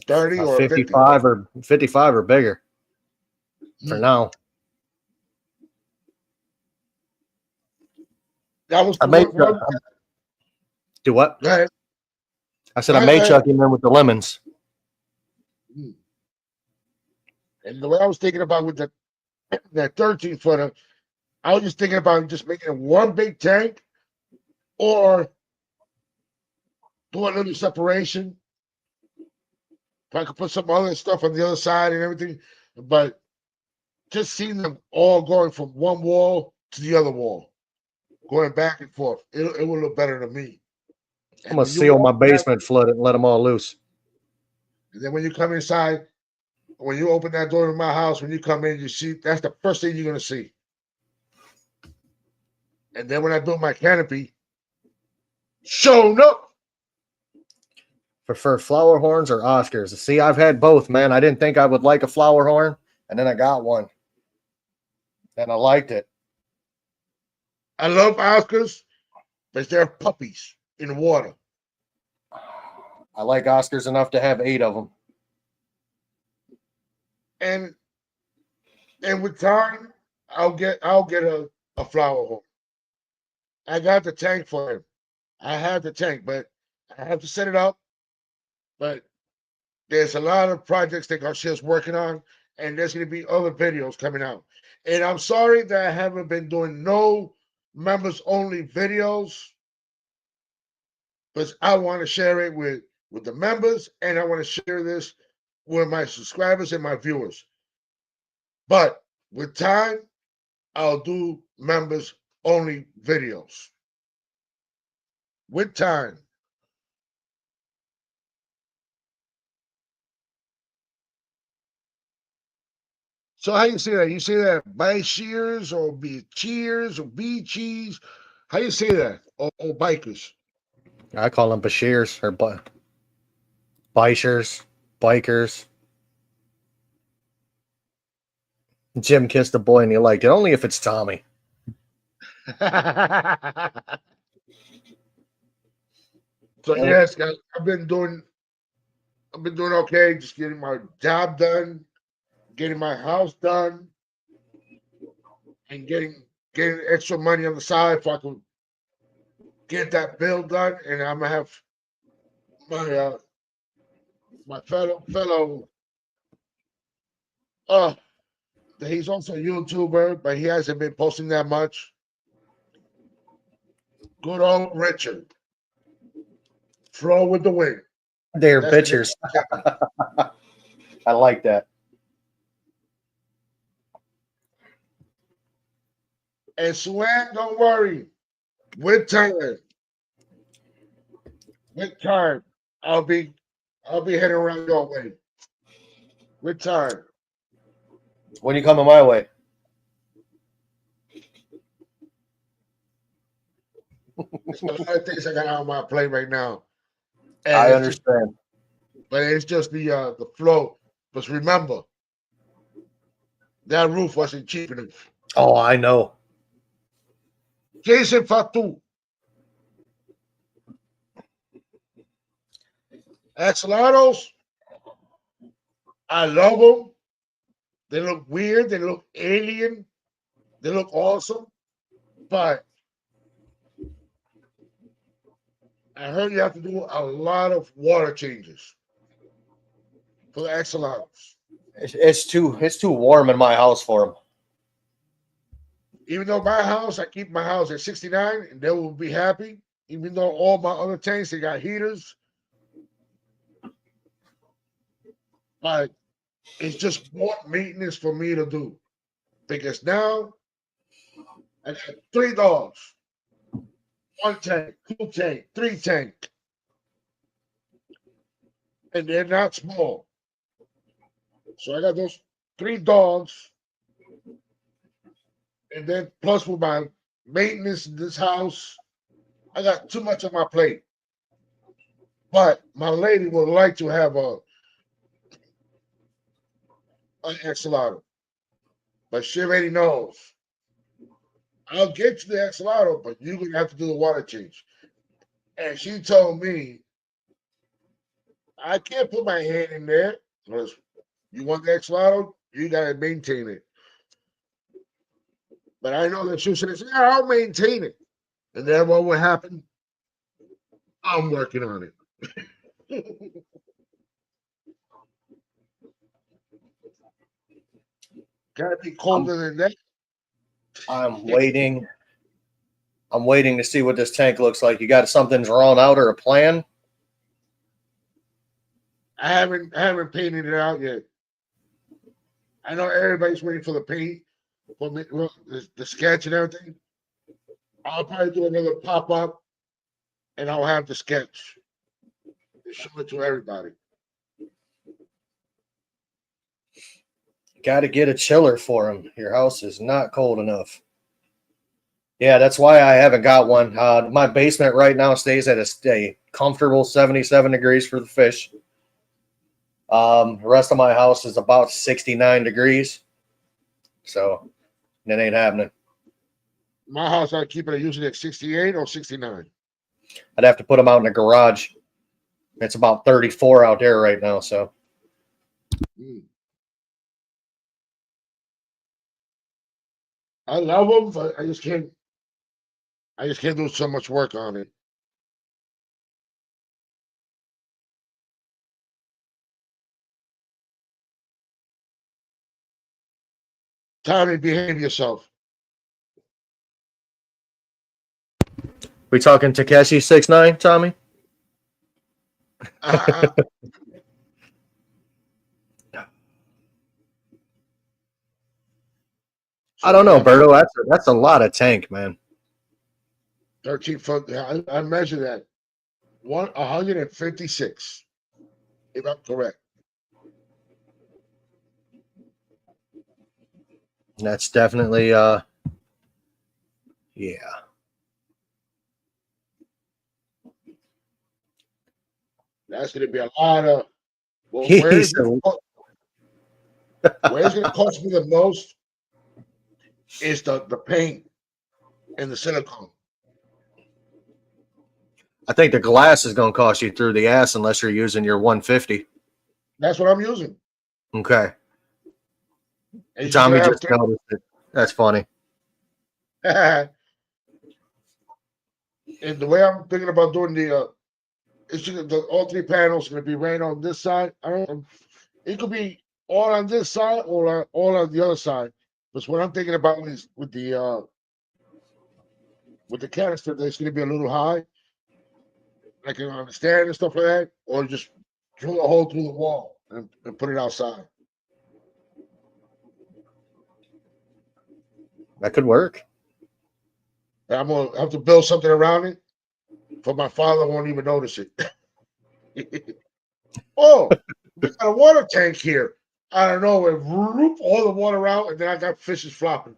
30 or 55 or 55 or bigger for now. That was do what? Go ahead. I said I may chuck him in with the lemons. And the way I was thinking about with that 13-footer, I was just thinking about just making it one big tank or do a little separation. If I could put some other stuff on the other side and everything, but just seeing them all going from one wall to the other wall, going back and forth, it will look better to me. I'm gonna seal my basement flood and let them all loose. And then when you come inside, when you open that door to my house, when you come in, you see that's the first thing you're gonna see. And then when I do my canopy, showing up. Prefer flower horns or Oscars? See, I've had both, man. I didn't think I would like a flower horn, and then I got one, and I liked it. I love Oscars, but they're puppies in water. I like Oscars enough to have 8 of them. And with time, I'll get a flower horn. I got the tank for him. I have the tank, but I have to set it up. But there's a lot of projects that Garcia's working on, and there's going to be other videos coming out. And I'm sorry that I haven't been doing no members only videos, because I want to share it with the members, and I want to share this with my subscribers and my viewers. But with time, I'll do members only videos. With time. So how you say that? You say that by shears or be cheers or be cheese? How you say that? Or bikers? I call them Bashirs or Bishers, bikers. Jim kissed a boy and he liked it, only if it's Tommy. So Yeah. yes, guys, I've been doing okay, just getting my job done, getting my house done, and getting extra money on the side if I can get that bill done, and I'm gonna have my my fellow uh he's also a YouTuber, but he hasn't been posting that much. Good old Richard. Throw with the wind. They're That's the name bitchers. of the channel. I like that. And Swan, don't worry. With time, with time, I'll be I'll be heading around your way. With time. When you coming my way? It's a lot of things I got on my plate right now. And I it's just understand. but it's just the flow. But remember, that roof wasn't cheap enough. Oh, I know. Jason Fatu, Axolatos, I love them. They look weird, they look alien, they look awesome. But I heard you have to do a lot of water changes for the Axolatos. It's too warm in my house for them. Even though my house, I keep my house at 69 and they will be happy. Even though all my other tanks, they got heaters. But it's just more maintenance for me to do. Because now I got three dogs, one tank, two tank, three tank. And they're not small. So I got those three dogs. And then plus with my maintenance in this house, I got too much on my plate. But my lady would like to have an axolotl. But she already knows. I'll get you the axolotl, but you're gonna have to do the water change. And she told me I can't put my hand in there because you want the axolotl, you gotta maintain it. But I know that she said, "Yeah, I'll maintain it." And then what will happen? I'm working on it. Gotta be I'm colder than that. I'm waiting. I'm waiting to see what this tank looks like. You got something drawn out or a plan? I haven't painted it out yet. I know everybody's waiting for the paint, for me, well, the sketch and everything. I'll probably do another pop up, and I'll have the sketch and show it to everybody. Got to get a chiller for him. Your house is not cold enough. Yeah, that's why I haven't got one. My basement right now stays at a comfortable 77 degrees for the fish. The rest of my house is about 69 degrees. So it ain't happening. My house, I keep it usually at 68 or 69. I'd have to put them out in the garage. It's about 34 out there right now. So Mm. I love them, but I just can't. I just can't do so much work on it. Tommy, behave yourself. we talking Takeshi 6ix9ine, Tommy? Uh, I so don't we know, got Berto. That's a lot of tank, man. 13 foot. I measured that 156, if I'm correct. That's definitely yeah. That's going to be a lot of. Well, He said, where it's going to cost me the most is the paint and the silicone. I think the glass is going to cost you through the ass unless you're using your 150. That's what I'm using. Okay. And you're Tommy gonna just noticed it. That's funny. have and the way I'm thinking about doing all three panels going to be right on this side. I don't. It could be all on this side or all on the other side. But what I'm thinking about is with the canister, that's going to be a little high, like on the stand and stuff like that, or just drill a hole through the wall and put it outside. That could work. And I'm gonna have to build something around it, for my father won't even notice it. Oh, we got a water tank here. I don't know, it whoop all the water out, and then I got fishes flopping.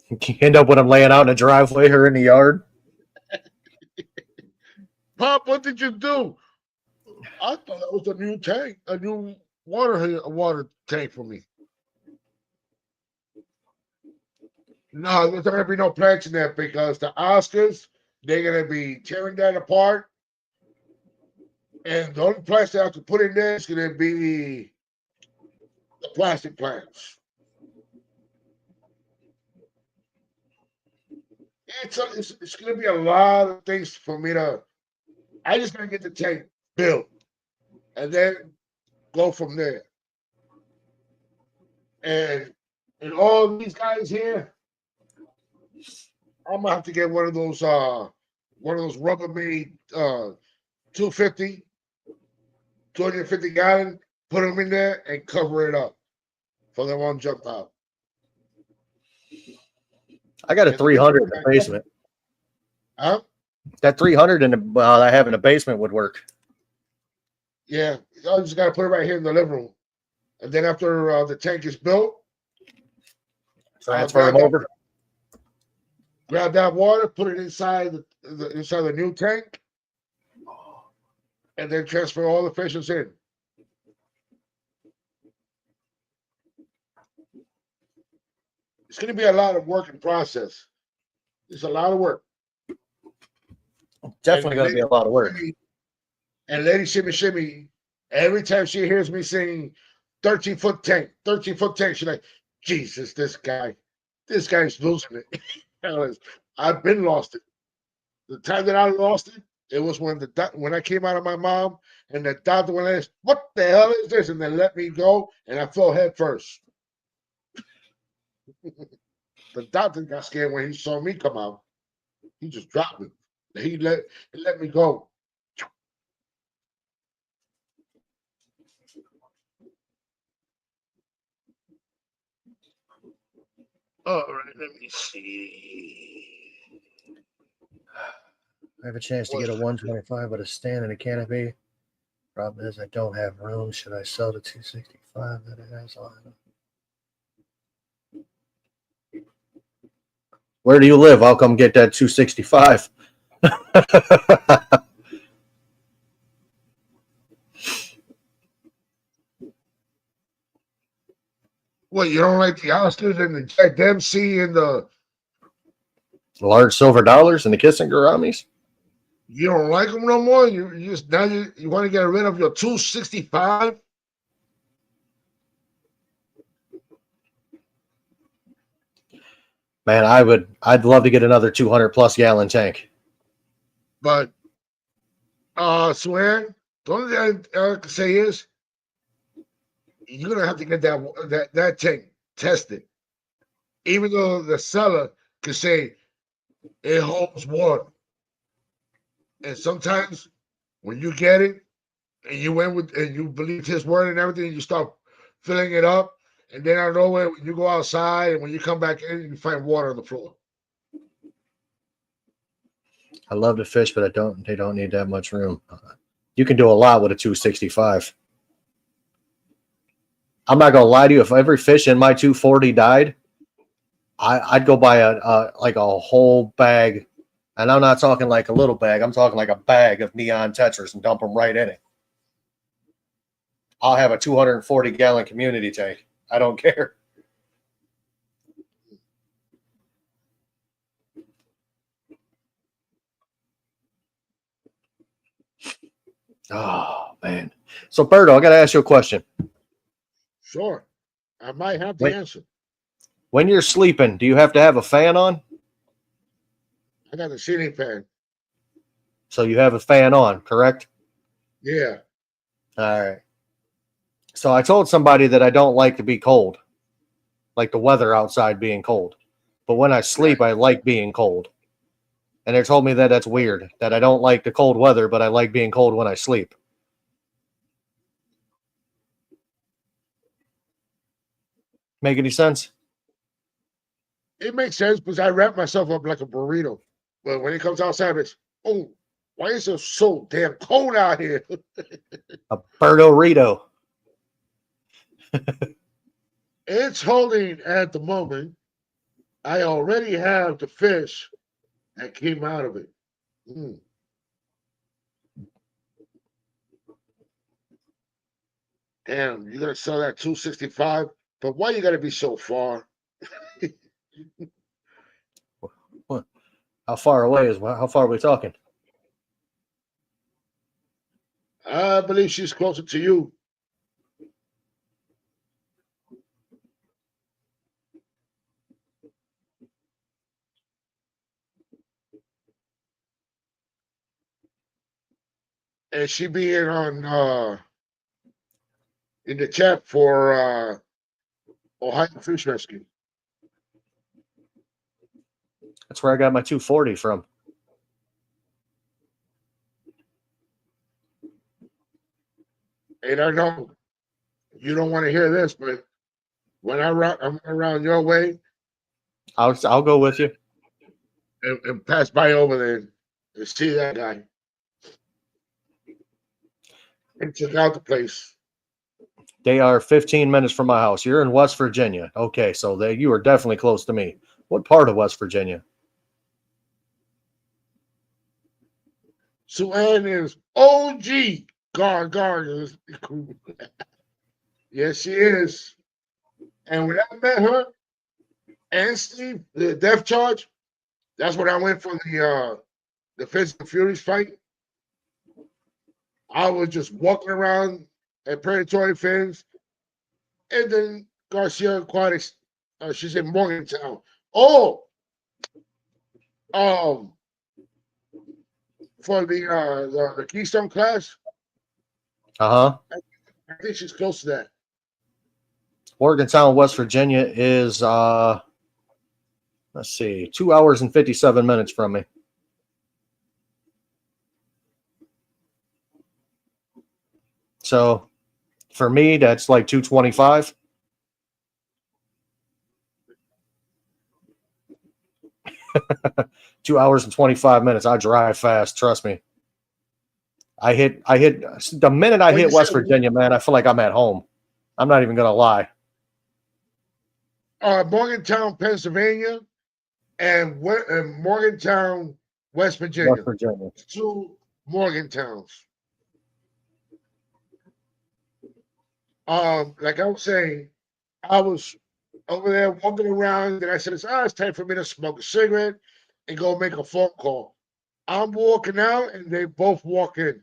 You end up with them laying out in the driveway or in the yard. Pop, what did you do? I thought that was a new tank, a new water tank for me. No, there's not gonna be no plants in there because the Oscars, they're gonna be tearing that apart. And the only plants that I have to put in there is gonna be the plastic plants. It's gonna be a lot of things for me to. I just gotta get the tank built and then go from there. And all these guys here, I'm gonna have to get one of those Rubbermaid 250, 250 gallon, put them in there and cover it up for them won't jump out. I got a And 300 in the basement. Huh? That 300 in the I have in the basement would work. Yeah, I just gotta put it right here in the living room, and then after the tank is built, Transfer them over. grab that water, put it inside inside the new tank, and then transfer all the fishes in. It's going to be a lot of work and process. It's a lot of work. Definitely going to be a lot of work. And Lady Shimmy Shimmy, every time she hears me singing 13-foot tank, 13-foot tank, she's like, Jesus, this guy's losing it. I've been lost it. The time that I lost it, it was when I came out of my mom and the doctor went in, what the hell is this? And they let me go and I fell head first. The doctor got scared when he saw me come out. He just dropped me. He let me go. All right, let me see. I have a chance to get a 125 with a stand and a canopy. Problem is, I don't have room. Should I sell the 265 that it has on it? Where do you live? I'll come get that 265. What, you don't like the Oscars and the Jack Dempsey and the large silver dollars and the kissing Garamis? You don't like them no more? You just now you want to get rid of your 265? Man, I'd love to get another 200 plus gallon tank. But Swan, the only thing I can say is you're gonna have to get that tank tested. Even though the seller could say it holds water. And sometimes when you get it and you went with and you believed his word and everything, you start filling it up, and then out of nowhere, when you go outside and when you come back in, you find water on the floor. I love to fish, but they don't need that much room. You can do a lot with a 265. I'm not gonna lie to you. If every fish in my 240 died, I'd go buy a whole bag, and I'm not talking like a little bag. I'm talking like a bag of neon tetras and dump them right in it. I'll have a 240-gallon community tank. I don't care. Oh man. So Berto, I got to ask you a question. Sure. I might have the Wait. answer. When you're sleeping, do you have to have a fan on? I got the ceiling fan. So you have a fan on, correct? Yeah. All right. So I told somebody that I don't like to be cold, like the weather outside being cold. But when I sleep, I like being cold. And they told me that that's weird, that I don't like the cold weather, but I like being cold when I sleep. Make any sense? It makes sense because I wrap myself up like a burrito. But when it comes outside, it's, oh, why is it so damn cold out here? A Berto Rito. It's holding at the moment. I already have the fish that came out of it. Mm. Damn, you're gonna sell that 265, but why you gotta be so far? What? How far away is? How far are we talking? I believe she's closer to you. And she being on in the chat for Ohio Fish Rescue. That's where I got my 240 from. And I know you don't want to hear this, but when I'm around your way I'll go with you. and pass by over there and see that guy and check out the place. They are 15 minutes from my house. You're in West Virginia. Okay, so you are definitely close to me. What part of West Virginia? Suanne is OG. Guard. Yes, she is. And when I met her and Steve, the death charge, that's when I went for the Fist and Furies fight. I was just walking around at Predatory Fins, and then Garcia Aquatics, she's in Morgantown. Oh, um, for the Keystone class, Uh-huh. I think she's close to that. Morgantown, West Virginia is let's see, 2 hours and 57 minutes from me. So for me, that's like 225. Two hours and 25 minutes. I drive fast, trust me. I hit the minute I When hit you West said Virginia, man, I feel like I'm at home. I'm not even gonna lie. Morgantown, Pennsylvania, and Morgantown, West West Virginia, Virginia. 2 Morgantowns. Like I was saying, I was over there walking around, and I said, it's time for me to smoke a cigarette and go make a phone call. I'm walking out, and they both walk in.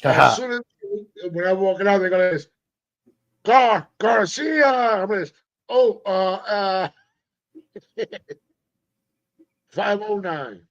As Haha. soon as when I'm walking out, they're gonna Garcia. I'm gonna oh 509.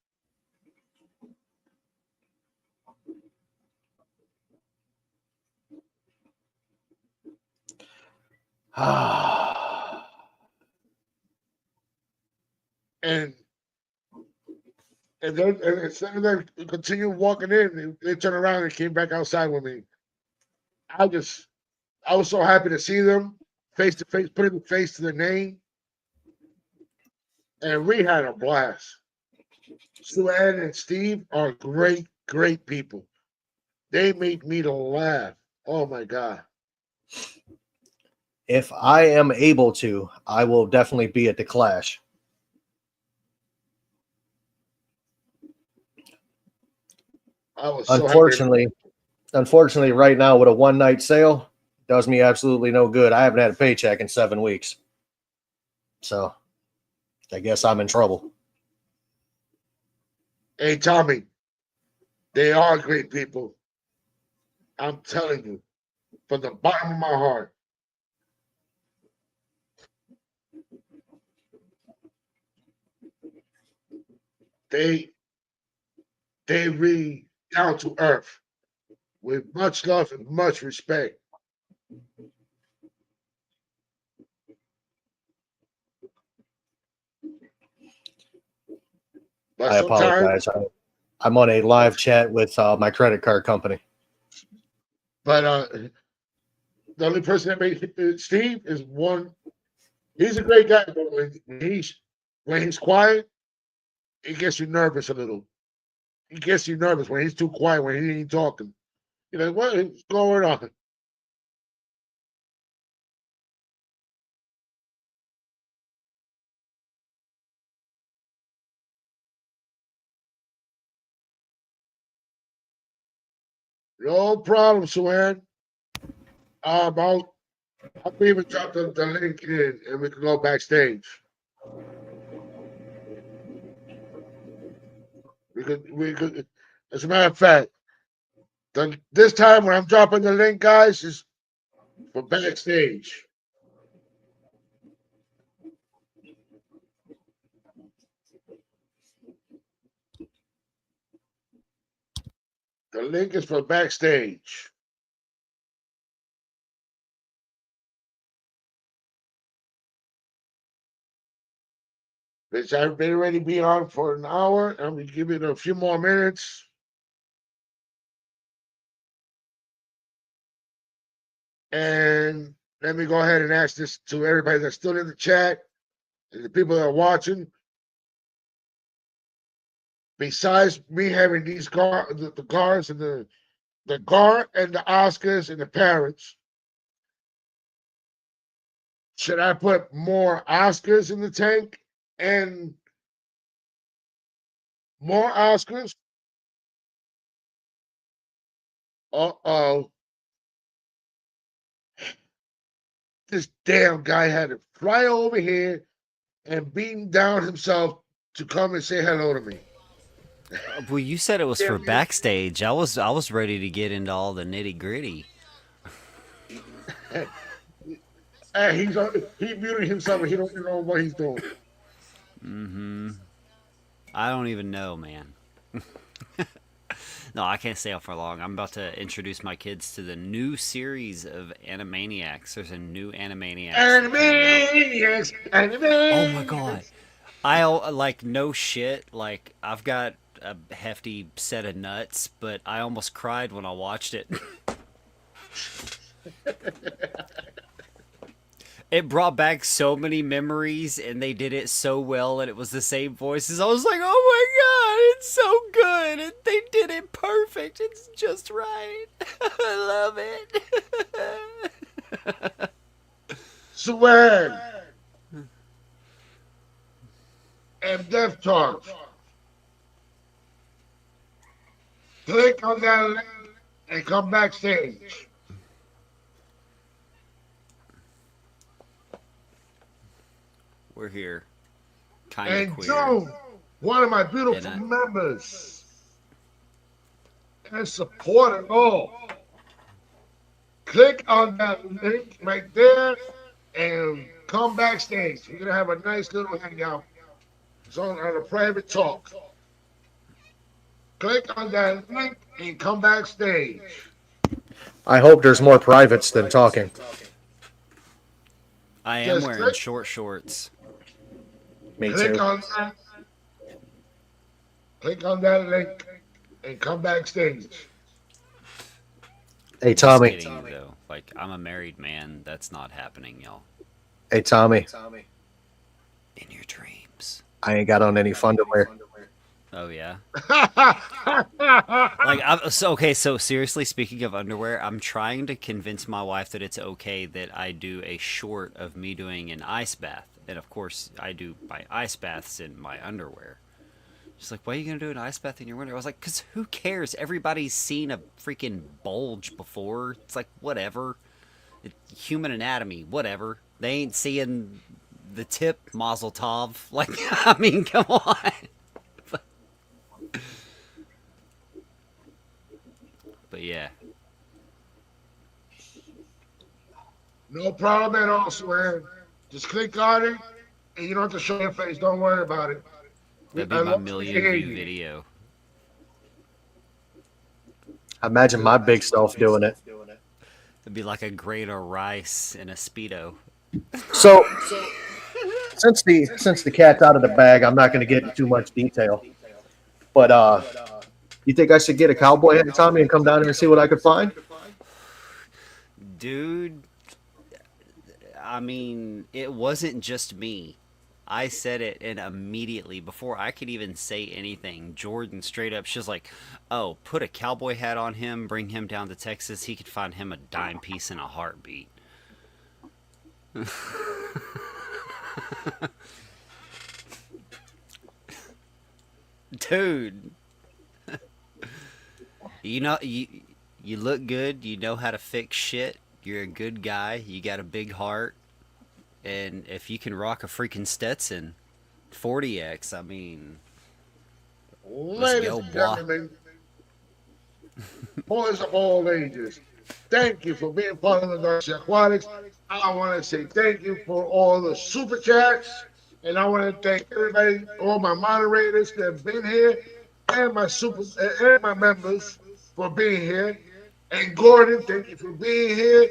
And then and instead of them continue walking in, they turned around and came back outside with me. I was so happy to see them face to face, putting the face to the name, and we had a blast. Suanne and Steve are great people. They make me to laugh. Oh my god! If I am able to, I will definitely be at the Clash. I was so happy. Unfortunately, right now with a one night sale, does me absolutely no good. I haven't had a paycheck in 7 weeks, so I guess I'm in trouble. Hey, Tommy, they are great people. I'm telling you, from the bottom of my heart. They they really down to earth with much love and much respect. But I sometimes, apologize. I'm on a live chat with my credit card company. but the only person that made Steve is one. He's a great guy, but when he's quiet, it gets you nervous a little. He gets you nervous when he's too quiet, when he ain't talking. You're like, what is going on? No problem, Suan. I'll even drop the link in and we can go backstage. We could as a matter of fact, this time when I'm dropping the link, guys, is for backstage. The link is for backstage. Which I've been already be on for an hour. I'm gonna give it a few more minutes. And let me go ahead and ask this to everybody that's still in the chat and the people that are watching. Besides me having these the guards and the guard and the Oscars and the parents, should I put more Oscars in the tank and more Oscars? Uh-oh. This damn guy had to fly over here and beam down himself to come and say hello to me. Well, you said it was for backstage. I was ready to get into all the nitty gritty. And he muted himself and he don't even know what he's doing. I don't even know, man. No, I can't stay up for long. I'm about to introduce my kids to the new series of Animaniacs. There's a new Animaniacs. Animaniacs, Oh my god. Animaniacs. I like no shit. Like I've got a hefty set of nuts, but I almost cried when I watched it. It brought back so many memories, and they did it so well, and it was the same voices. I was like, "Oh my god, it's so good! And they did it perfect. It's just right. I love it." Swag and Death Talk. Click on that link and come backstage. We're here, kind And of queer. June, one of my beautiful members, and support it all. Click on that link right there and come backstage. We're gonna have a nice little hangout. It's on a private talk. Click on that link and come backstage. I hope there's more privates than talking. I am Just wearing click, short shorts. Me click too. on that. Click on that link and come backstage. Hey, Just Tommy. kidding, though. Like I'm a married man. That's not happening, y'all. Hey, Tommy. In your dreams. I ain't got on any underwear. Oh yeah. Like, So seriously, speaking of underwear, I'm trying to convince my wife that it's okay that I do a short of me doing an ice bath, and of course, I do my ice baths in my underwear. She's like, "Why are you gonna do an ice bath in your underwear?" I was like, "Cause who cares? Everybody's seen a freaking bulge before. It's like whatever. Human anatomy, whatever. They ain't seeing the tip, Mazel Tov. Like, I mean, come on." But yeah, no problem at all, Swan. Just click on it, and you don't have to show your face. Don't worry about it. that'd be As my long as we can million hear view you. video. Imagine my big self doing it. It'd be like a grain of rice in a speedo. So since the cat's out of the bag, I'm not going to get into too much detail. But you think I should get a cowboy hat, Tommy, and come down here and see what I could find? Dude, I mean, it wasn't just me. I said it, and immediately, before I could even say anything, Jordan straight up, she's like, "Oh, put a cowboy hat on him, bring him down to Texas. He could find him a dime piece in a heartbeat." Dude, you know, you look good. You know how to fix shit. You're a good guy. You got a big heart. And if you can rock a freaking Stetson 40X, I mean, let's Ladies go, and boy. gentlemen, boys of all ages, thank you for being part of the Garcia Aquatics. I want to say thank you for all the super chats, and I want to thank everybody, all my moderators that have been here, and my members for being here. And Gordon, thank you for being here.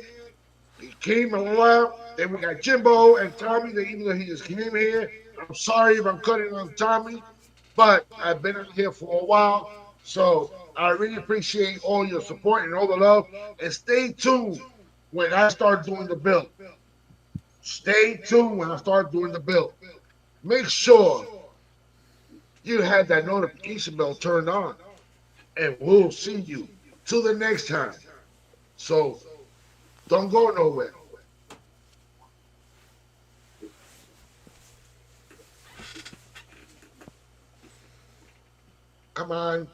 He came a while. Then we got Jimbo and Tommy. That even though he just came here, I'm sorry if I'm cutting on Tommy, but I've been here for a while, so I really appreciate all your support and all the love. And stay tuned when I start doing the build. Stay tuned when I start doing the build. Make sure you have that notification bell turned on, and we'll see you till the next time. So don't go nowhere. Come on.